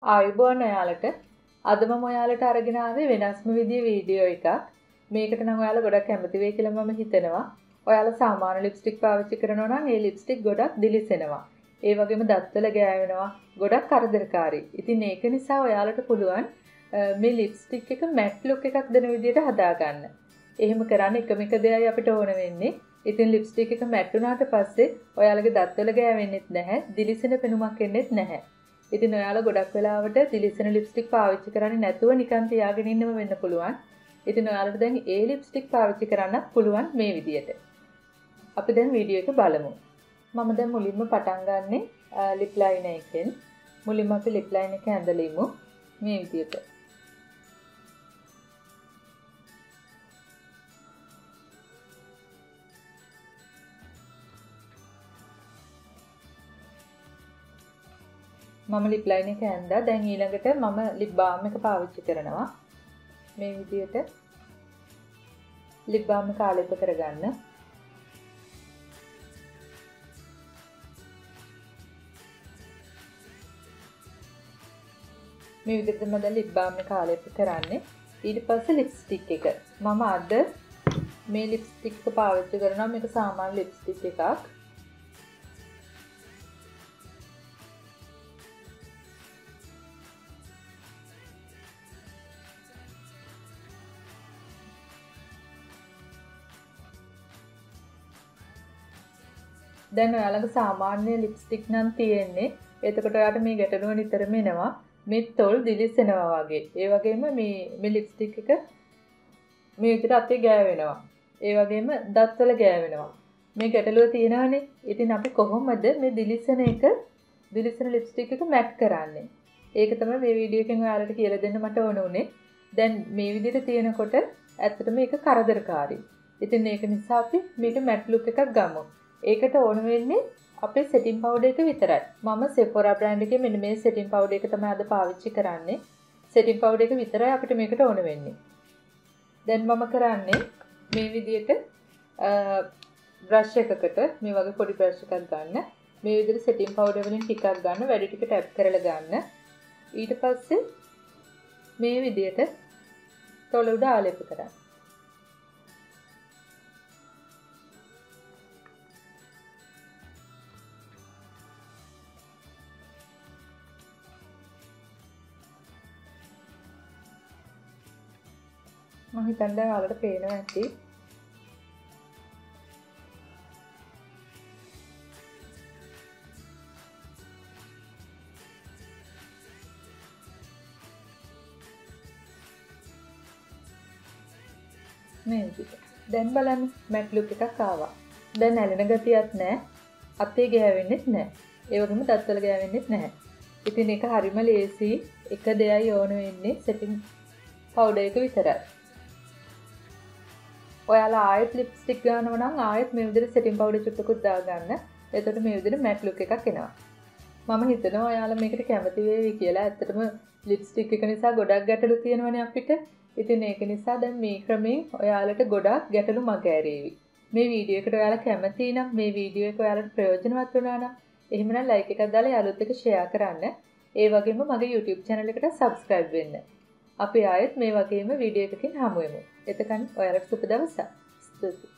ආයුබෝවන් ඔයාලට. අද මම ඔයාලට අරගෙන ආවේ වෙනස්ම විදිහේ වීඩියෝ එකක්. මේකට නම් ඔයාලා ගොඩක් කැමති වෙයි කියලා මම හිතනවා. ඔයාලා සාමාන්‍ය ලිප්ස්ටික් පාවිච්චි කරනවා නම් ඒ ලිප්ස්ටික් ගොඩක් දිලිසෙනවා. ඒ වගේම දත්වල ගෑවෙනවා. ගොඩක් කරදරකාරී. ඉතින් ඒක නිසා ඔයාලට පුළුවන් මේ ලිප්ස්ටික් එක මැට් ලුක් එකක් දෙන විදිහට හදාගන්න. එහෙම කරන්න එකම එක දෙයයි අපිට ඕන වෙන්නේ. ඉතින් ලිප්ස්ටික් එක මැට් වුණාට පස්සේ ඔයාලගේ දත්වල ගෑවෙන්නෙත් නැහැ. දිලිසෙන පෙනුමක් එන්නෙත් නැහැ. ඉතින් ඔයාලා ගොඩක් වෙලාවට දිලිසෙන ලිප්ස්ටික් පාවිච්චි කරන්නේ නැතුව නිකන් තියාගෙන ඉන්නම වෙන්න පුළුවන්. ඉතින් ඔයාලට දැන් ඒ ලිප්ස්ටික් පාවිච්චි කරන්නත් පුළුවන් මේ විදියට. අපි දැන් වීඩියෝ එක බලමු. මම දැන් මුලින්ම පටන් ගන්නෙ ලිප් ලයිනර් එකෙන්. මුලින්ම අපි ලිප් ලයිනර් එක ඇඳලිමු මේ විදියට. මම ලිප් ලයිනර් එක ඇඳලා දැන් ඊළඟට මම ලිප් බාම් එක පාවිච්චි කරනවා. මේ විදියට ලිප් බාම් එක ආලේප කරගන්න. මේ විදිහට මම දැන් ලිප් බාම් එක ආලේප කරන්නේ. ඊට පස්සේ ලිප්ස්ටික් එක. මම අද මේ ලිප්ස්ටික් එක පාවිච්චි කරනවා. මේක සාමාන්‍ය ලිප්ස්ටික් එකක්. දැන් ඔයාලගේ සාමාන්‍ය ලිප්ස්ටික් නම් තියෙන්නේ. එතකොට ඔයාලට මේ ගැටලුව නිතරම එනවා. මේ තොල් දිලිසෙනවා වගේ. ඒ වගේම මේ ලිප්ස්ටික් එක මේ විදිහට අතේ ගෑවෙනවා. ඒ වගේම දත්වල ගෑවෙනවා. මේ ගැටලුව තියෙනවානේ. ඉතින් අපි කොහොමද මේ දිලිසෙන ලිප්ස්ටික් එක මැට් කරන්නේ? ඒක තමයි මේ වීඩියෝ එකෙන් ඔයාලට කියලා දෙන්න මට ඕන උනේ. දැන් මේ විදිහට තියෙනකොට ඇත්තටම මේක කරදරකාරී. ඉතින් ඒක නිසා අපි මේක මැට් ලුක් එකක් ගමු. ඒකට ඕන වෙන්නේ අපේ සෙටින් පවුඩර් එක විතරයි. මම Sephora brand එකේ මෙන්න මේ සෙටින් පවුඩර් එක තමයි අද පාවිච්චි කරන්නේ. සෙටින් පවුඩර් එක විතරයි අපිට මේකට ඕන වෙන්නේ. දැන් මම කරන්නේ මේ විදිහට බ්‍රෂ් එකකට මේ වගේ පොඩි බ්‍රෂ් එකක් ගන්න. මේ විදිහට සෙටින් පවුඩර් වලින් ටිකක් ගන්න, වැඩි ටික ටැප් කරලා ගන්න. ඊට පස්සේ මේ විදිහට තොල උඩ ආලේප කරන්න. මම හිතන්නේ ඔයාලට පේනවා ඇති. මේ විදිහට. දැන් බලන්න මැට් ලුක් එකක් ආවා. දැන් ඇලෙන ගතියක් නැහැ. අතේ ගෑවෙන්නෙත් නැහැ. ඒ වගේම දත්වල ගෑවෙන්නෙත් නැහැ. ඉතින් ඒක හරිම ලේසි. එක දෙයයි ඕන වෙන්නේ සෙටින් පවුඩර් එක විතරයි. ඔයාලා ආයෙත් ලිප්ස්ටික් ගන්නවා නම් ආයෙත් මේ විදිහට සෙටින් පවුඩර් චුට්ටකුත් දාගන්න. එතකොට මේ විදිහට මැට් ලුක් එකක් එනවා. මම හිතනවා ඔයාලා මේකට කැමති වෙයි කියලා. ඇත්තටම ලිප්ස්ටික් එක නිසා ගොඩක් ගැටලු තියෙනවනේ අපිට. ඉතින් ඒක නිසා දැන් මේ ක්‍රමයෙන් ඔයාලට ගොඩක් ගැටලු මගහැරේවි. මේ වීඩියෝ එකට ඔයාලා කැමති නම් මේ වීඩියෝ එක ඔයාලට ප්‍රයෝජනවත් වුණා නම් එහෙමනම් ලයික් එකක් දාලා යාළුවොත් එක්ක ෂෙයා කරන්න. ඒ වගේම මගේ YouTube channel එකට subscribe වෙන්න. අපි ආයෙත් මේ වගේම වීඩියෝ එකකින් හමු වෙමු. එතකන් ඔයාලට සුබ දවසක්. ස්තුතියි.